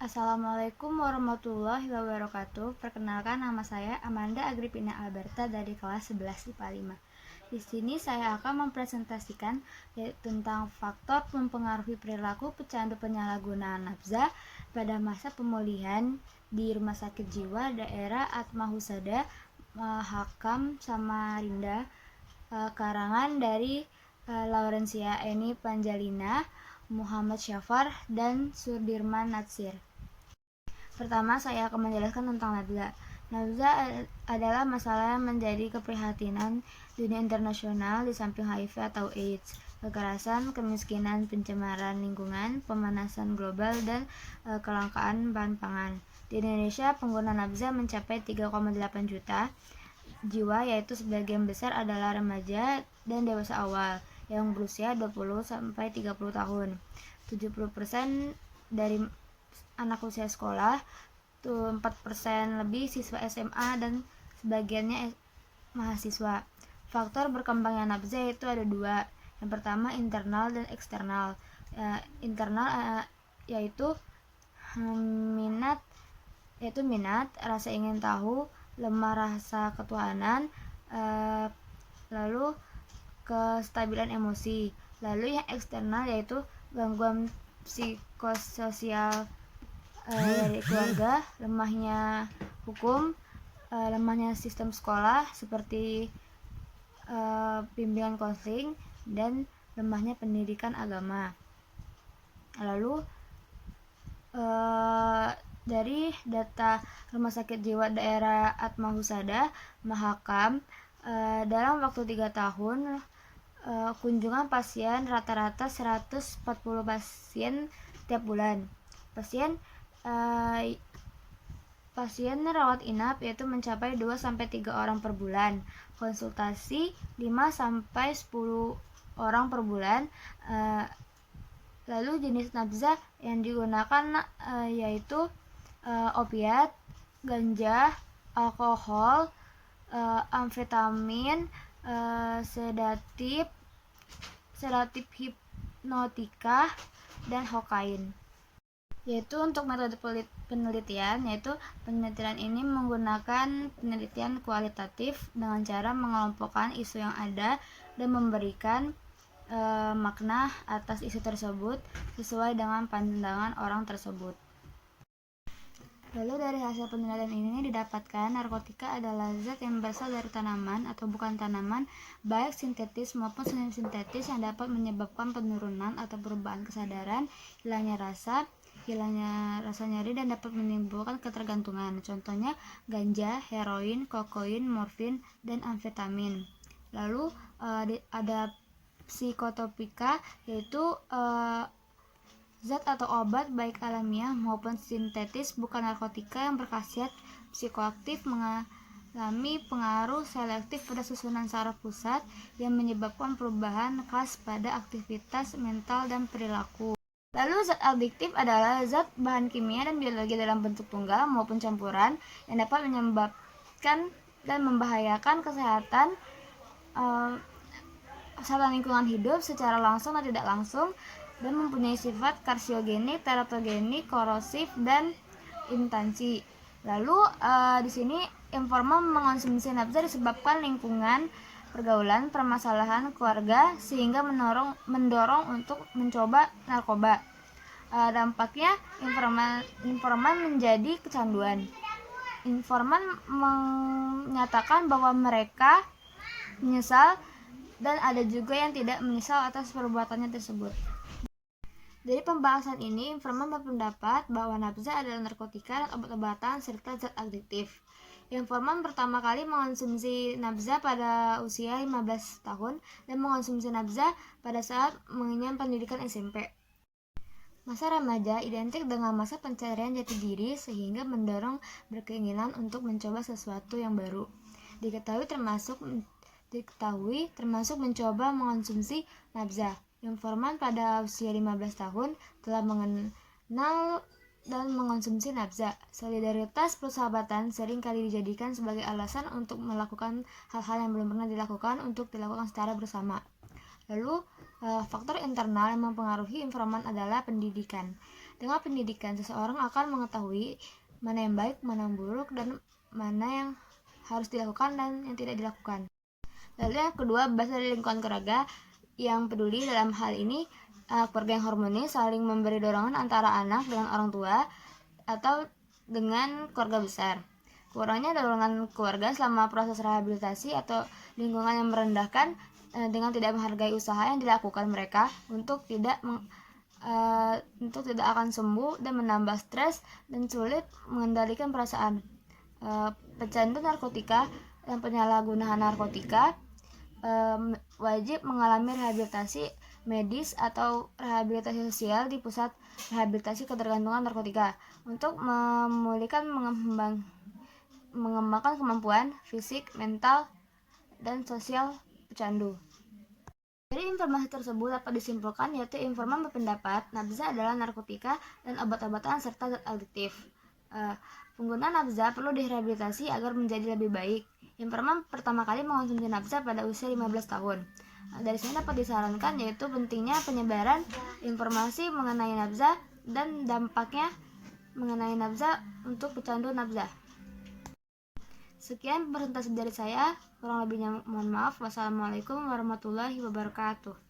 Assalamualaikum warahmatullahi wabarakatuh. Perkenalkan, nama saya Amanda Agripina Alberta dari kelas 11 IPA 5. Di sini saya akan mempresentasikan tentang faktor mempengaruhi perilaku pecandu penyalahgunaan nafza pada masa pemulihan di Rumah Sakit Jiwa Daerah Atmahusada, Mahakam, Samarinda, karangan dari Laurencia Eni Panjalina, Muhammad Syafar, dan Sudirman Natsir. Pertama, saya akan menjelaskan tentang nafza. Nafza adalah masalah yang menjadi keprihatinan dunia internasional di samping HIV atau AIDS, kekerasan, kemiskinan, pencemaran lingkungan, pemanasan global, dan kelangkaan bahan pangan. Di Indonesia, pengguna nafza mencapai 3,8 juta jiwa, yaitu sebagian besar adalah remaja dan dewasa awal yang berusia 20-30 tahun. 70% dari anak usia sekolah, 4% lebih siswa SMA, dan sebagiannya mahasiswa. Faktor berkembangnya nafza itu ada dua. Yang pertama, internal dan eksternal. Internal yaitu minat, rasa ingin tahu, lemah rasa ketuhanan, lalu kestabilan emosi. Lalu yang eksternal yaitu gangguan psikososial dari keluarga, lemahnya hukum, lemahnya sistem sekolah seperti bimbingan konseling, dan lemahnya pendidikan agama. Lalu dari data Rumah Sakit Jiwa Daerah Atmahusada, Mahakam, dalam waktu 3 tahun kunjungan pasien rata-rata 140 pasien tiap bulan. Pasien rawat inap yaitu mencapai 2-3 orang per bulan. Konsultasi 5-10 orang per bulan. Lalu jenis nafza yang digunakan yaitu opiat, ganja, alkohol, amfetamin, sedatif hipnotika, dan kokain. Yaitu untuk metode penelitian, penelitian ini menggunakan penelitian kualitatif dengan cara mengelompokkan isu yang ada dan memberikan makna atas isu tersebut sesuai dengan pandangan orang tersebut. Lalu dari hasil penelitian ini didapatkan narkotika adalah zat yang berasal dari tanaman atau bukan tanaman, baik sintetis maupun semi-sintetis, yang dapat menyebabkan penurunan atau perubahan kesadaran, hilangnya rasa nyeri, dan dapat menimbulkan ketergantungan. Contohnya ganja, heroin, kokain, morfin, dan amfetamin. Lalu ada psikotropika, yaitu zat atau obat baik alamiah maupun sintetis bukan narkotika yang berkhasiat psikoaktif, mengalami pengaruh selektif pada susunan saraf pusat yang menyebabkan perubahan khas pada aktivitas mental dan perilaku. Lalu zat adiktif adalah zat bahan kimia dan biologi dalam bentuk tunggal maupun campuran yang dapat menyebabkan dan membahayakan kesehatan lingkungan hidup secara langsung dan tidak langsung, dan mempunyai sifat karsiogenik, teratogenik, korosif, dan iritasi. Lalu di sini informan mengonsumsi nafza disebabkan lingkungan, pergaulan, permasalahan keluarga sehingga mendorong untuk mencoba narkoba. Dampaknya informan menjadi kecanduan. Informan menyatakan bahwa mereka menyesal, dan ada juga yang tidak menyesal atas perbuatannya tersebut. Dari pembahasan ini, informan berpendapat bahwa nafza adalah narkotika dan obat-obatan serta zat adiktif. Informan pertama kali mengonsumsi nafza pada usia 15 tahun dan mengonsumsi nafza pada saat mengenyam pendidikan SMP. Masa remaja identik dengan masa pencarian jati diri sehingga mendorong berkeinginan untuk mencoba sesuatu yang baru. Diketahui termasuk mencoba mengonsumsi nafza. Informan pada usia 15 tahun telah mengenal dan mengonsumsi nafza. Solidaritas persahabatan sering kali dijadikan sebagai alasan untuk melakukan hal-hal yang belum pernah dilakukan untuk dilakukan secara bersama. Lalu faktor internal yang mempengaruhi informan adalah pendidikan. Dengan pendidikan, seseorang akan mengetahui mana yang baik, mana yang buruk, dan mana yang harus dilakukan dan yang tidak dilakukan. Lalu yang kedua, bebas dari lingkungan keluarga yang peduli. Dalam hal ini, keluarga yang harmonis saling memberi dorongan antara anak dengan orang tua atau dengan keluarga besar. Kurangnya dorongan keluarga selama proses rehabilitasi atau lingkungan yang merendahkan dengan tidak menghargai usaha yang dilakukan mereka untuk tidak akan sembuh dan menambah stres dan sulit mengendalikan perasaan. Pecandu narkotika dan penyalahgunaan narkotika wajib mengalami rehabilitasi medis atau rehabilitasi sosial di pusat rehabilitasi ketergantungan narkotika untuk memulihkan mengembangkan kemampuan fisik, mental, dan sosial pecandu. Dari informasi tersebut dapat disimpulkan yaitu informan berpendapat nafza adalah narkotika dan obat-obatan serta zat adiktif. Pengguna nafza perlu direhabilitasi agar menjadi lebih baik. Informan pertama kali mengonsumsi nafza pada usia 15 tahun. Dari sini dapat disarankan yaitu pentingnya penyebaran informasi mengenai nafza dan dampaknya mengenai nafza untuk pecandu nafza. Sekian presentasi dari saya, kurang lebihnya mohon maaf. Wassalamualaikum warahmatullahi wabarakatuh.